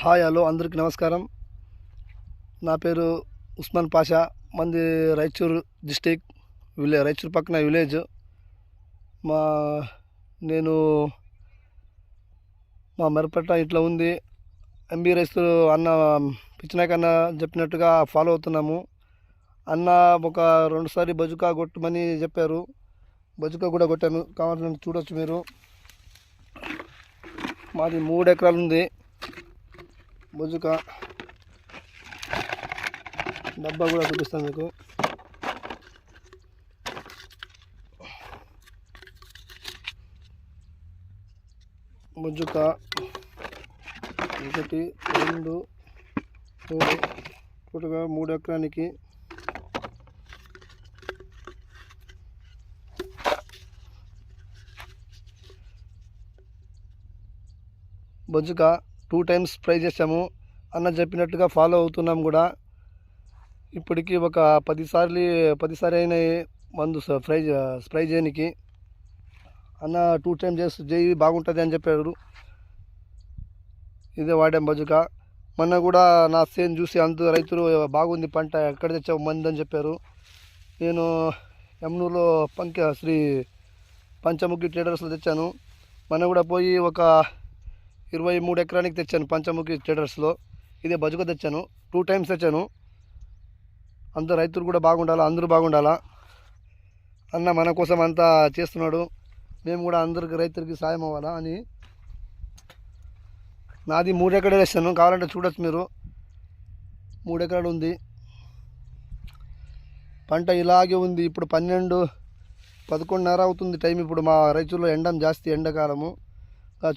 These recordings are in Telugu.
హాయ్ హలో అందరికీ నమస్కారం. నా పేరు ఉస్మాన్ పాషా. మంది రాయచూరు డిస్టిక్ రాయచూరు పక్కన విలేజ్. మా నేను మా మెరపట్ల ఇట్లా ఉంది. ఎంబీ రైస్ అన్న పిచ్చినాయక్ అన్న చెప్పినట్టుగా ఫాలో అవుతున్నాము. అన్న ఒక 2 సారి బజుకా కొట్టమని చెప్పారు. బజుకా కూడా కొట్టాను, కావాలని చూడొచ్చు మీరు. మాది 3 ఎకరాలు ఉంది బజుకా. డబ్బా కూడా చూపిస్తాను మీకు. బజుకా 1 2 3 టోటల్గా 3 ఎకరానికి బజుకా 2 టైమ్స్ స్ప్రే చేసాము. అన్న చెప్పినట్టుగా ఫాలో అవుతున్నాం కూడా. ఇప్పటికీ ఒక 10 సార్లు అయినాయి మందు స్ప్రే చేయడానికి. అన్న 2 టైమ్స్ చేయి బాగుంటుంది అని చెప్పారు. ఇదే వాడాం బజుకా. మొన్న కూడా నా చేను చూసి అంత రైతులు బాగుంది పంట, ఎక్కడ తెచ్చావు మంది అని చెప్పారు. నేను ఎమ్నూరులో శ్రీ పంచముఖి ట్రేడర్స్లో తెచ్చాను. మొన్న కూడా పోయి ఒక 23 ఎకరానికి తెచ్చాను పంచముఖి ట్రేడర్స్లో. ఇదే బజుకా తెచ్చాను. 2 టైమ్స్ తెచ్చాను. అందరు రైతులు కూడా బాగుండాలా, అందరూ బాగుండాలా. అన్న మన కోసం అంతా చేస్తున్నాడు. మేము కూడా అందరికి రైతులకి సాయం అవ్వాలా అని. నాది 3 ఎకరాలు వేసాను, కావాలంటే చూడొచ్చు మీరు. 3 ఎకరాలు ఉంది. పంట ఇలాగే ఉంది. ఇప్పుడు 11:30 అవుతుంది టైం. ఇప్పుడు మా రైతుల్లో ఎండం జాస్తి, ఎండాకాలము.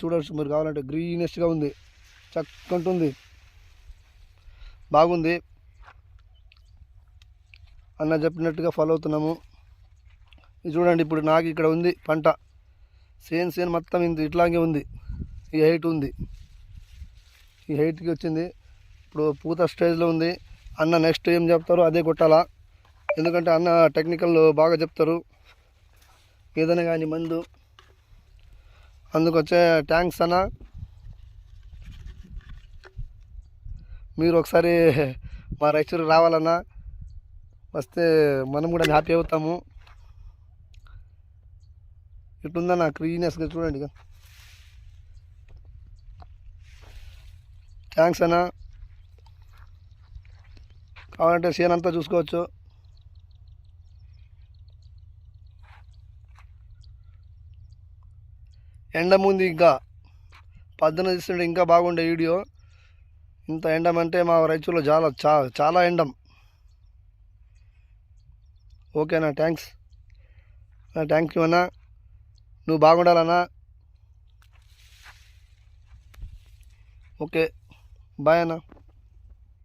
చూడవచ్చు మీరు, కావాలంటే గ్రీనిష్గా ఉంది, చక్కంటుంది, బాగుంది. అన్న చెప్పినట్టుగా ఫాలో అవుతున్నాము. ఇది చూడండి, ఇప్పుడు నాకు ఇక్కడ ఉంది పంట. సేన్ మొత్తం ఇట్లాగే ఉంది. ఈ హైట్ ఉంది, ఈ హైట్కి వచ్చింది. ఇప్పుడు పూత స్టేజ్లో ఉంది. అన్న నెక్స్ట్ ఏం చెప్తారో అదే కొట్టాలా. ఎందుకంటే అన్న టెక్నికల్ బాగా చెప్తారు ఏదైనా కానీ మందు. అందుకొచ్చే థ్యాంక్స్ అన్న. మీరు ఒకసారి మా రైతులు రావాలన్నా, వస్తే మనం కూడా హ్యాపీ అవుతాము. ఇట్లుందన్న క్లీనెస్గా చూడండి. థ్యాంక్స్ అన్న. కావాలంటే చేను అంతా చూసుకోవచ్చు. ఎండ ముందు ఇంకా పద్దన తీస్తుంటే ఇంకా బాగుండే వీడియో. ఇంత ఎండం అంటే మా రైతుల్లో చాలా ఎండం. ఓకేనా, థ్యాంక్స్. థ్యాంక్ యూ అన్న. నువ్వు బాగుండాలన్నా. ఓకే, బాయ్ అన్న.